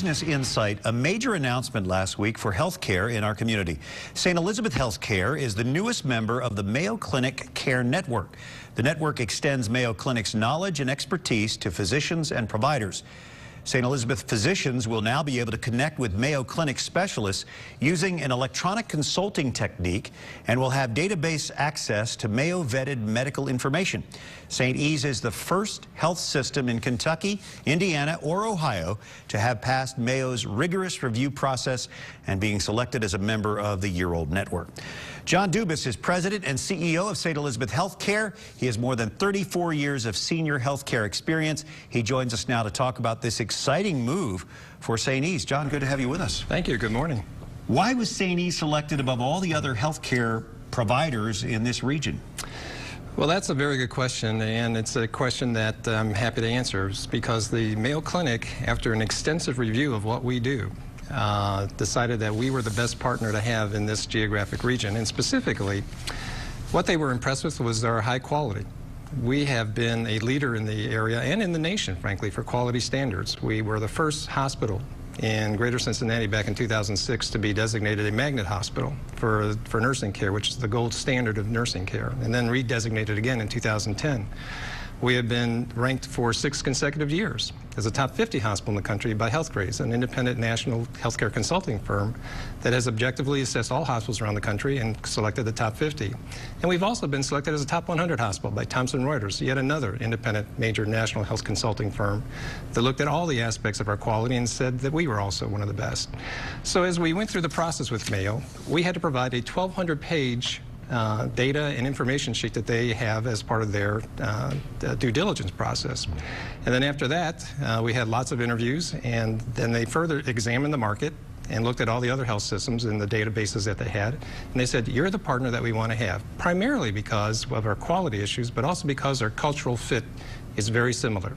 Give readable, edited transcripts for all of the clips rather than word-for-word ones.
Business Insight, a major announcement last week for healthcare in our community. St. Elizabeth Healthcare is the newest member of the Mayo Clinic Care Network. The network extends Mayo Clinic's knowledge and expertise to physicians and providers. St. Elizabeth physicians will now be able to connect with Mayo Clinic specialists using an electronic consulting technique and will have database access to Mayo-vetted medical information. St. E's is the first health system in Kentucky, Indiana, or Ohio to have passed Mayo's rigorous review process and being selected as a member of the year-old network. John Dubus is president and CEO of St. Elizabeth Healthcare. He has more than 34 years of senior healthcare experience. He joins us now to talk about this exciting move for St. E's. John, good to have you with us. Thank you. Good morning. Why was St. E's selected above all the other healthcare providers in this region? Well, that's a very good question, and it's a question that I'm happy to answer. It's because the Mayo Clinic, after an extensive review of what we do, decided that we were the best partner to have in this geographic region. And specifically, what they were impressed with was our high quality. We have been a leader in the area and in the nation, frankly, for quality standards. We were the first hospital in Greater Cincinnati back in 2006 to be designated a magnet hospital for nursing care, which is the gold standard of nursing care, and then redesignated again in 2010. We have been ranked for 6 consecutive years as a top 50 hospital in the country by Healthgrades, an independent national healthcare consulting firm that has objectively assessed all hospitals around the country and selected the top 50. And we've also been selected as a top 100 hospital by Thomson Reuters, yet another independent major national health consulting firm that looked at all the aspects of our quality and said that we were also one of the best. So as we went through the process with Mayo, we had to provide a 1,200-page data and information sheet that they have as part of their due diligence process. And then after that, we had lots of interviews, and then they further examined the market and looked at all the other health systems and the databases that they had. And they said, you're the partner that we want to have, primarily because of our quality issues, but also because our cultural fit is very similar.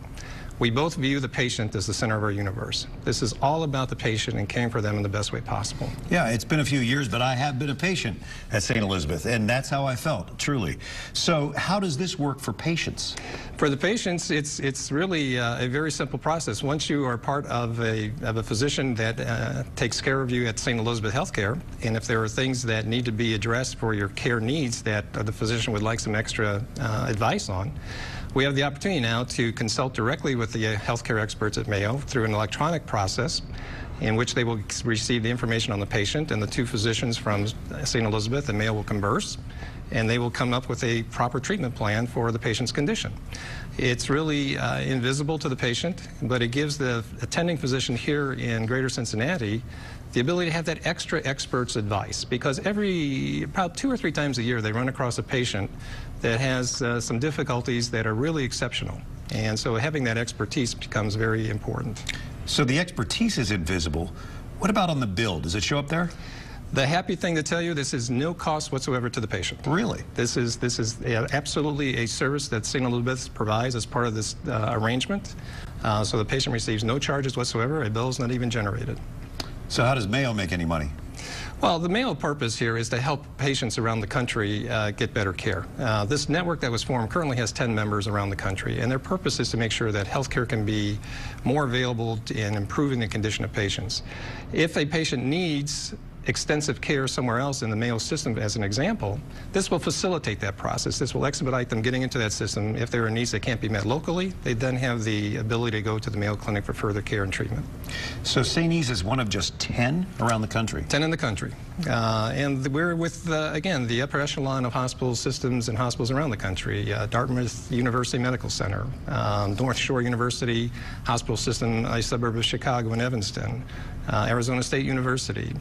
We both view the patient as the center of our universe. This is all about the patient and caring for them in the best way possible. Yeah, it's been a few years, but I have been a patient at St. Elizabeth, and that's how I felt, truly. So how does this work for patients? For the patients, it's really a very simple process. Once you are part of a physician that takes care of you at St. Elizabeth Healthcare, and if there are things that need to be addressed for your care needs that the physician would like some extra advice on, we have the opportunity now to consult directly with the healthcare experts at Mayo through an electronic process in which they will receive the information on the patient, and the 2 physicians from St. Elizabeth and Mayo will converse, and they will come up with a proper treatment plan for the patient's condition. It's really invisible to the patient, but it gives the attending physician here in Greater Cincinnati the ability to have that extra expert's advice, because about 2 or 3 times a year they run across a patient that has some difficulties that are really exceptional. And so having that expertise becomes very important. So the expertise is invisible. What about on the bill? Does it show up there? The happy thing to tell you, this is no cost whatsoever to the patient. Really? This is absolutely a service that St. Elizabeth provides as part of this arrangement. So the patient receives no charges whatsoever. A bill is not even generated. So how does Mayo make any money? Well, the Mayo purpose here is to help patients around the country get better care. This network that was formed currently has 10 members around the country, and their purpose is to make sure that healthcare can be more available in improving the condition of patients. If a patient needs extensive care somewhere else in the Mayo system, as an example, this will facilitate that process. This will expedite them getting into that system. If there are needs that can't be met locally, they then have the ability to go to the Mayo Clinic for further care and treatment. So St. E's is one of just 10 around the country? 10 in the country. And we're with, again, the upper echelon of hospital systems and hospitals around the country. Dartmouth University Medical Center, North Shore University Hospital System, a suburb of Chicago in Evanston, Arizona State University,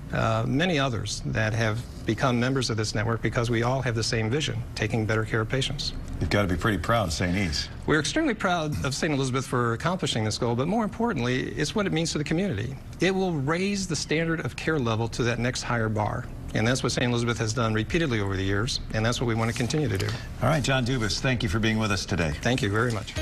many others that have become members of this network because we all have the same vision, taking better care of patients. You've got to be pretty proud of St. E's. We're extremely proud of St. Elizabeth for accomplishing this goal, but more importantly, it's what it means to the community. It will raise the standard of care level to that next higher bar. And that's what St. Elizabeth has done repeatedly over the years, and that's what we want to continue to do. All right, John Dubus, thank you for being with us today. Thank you very much.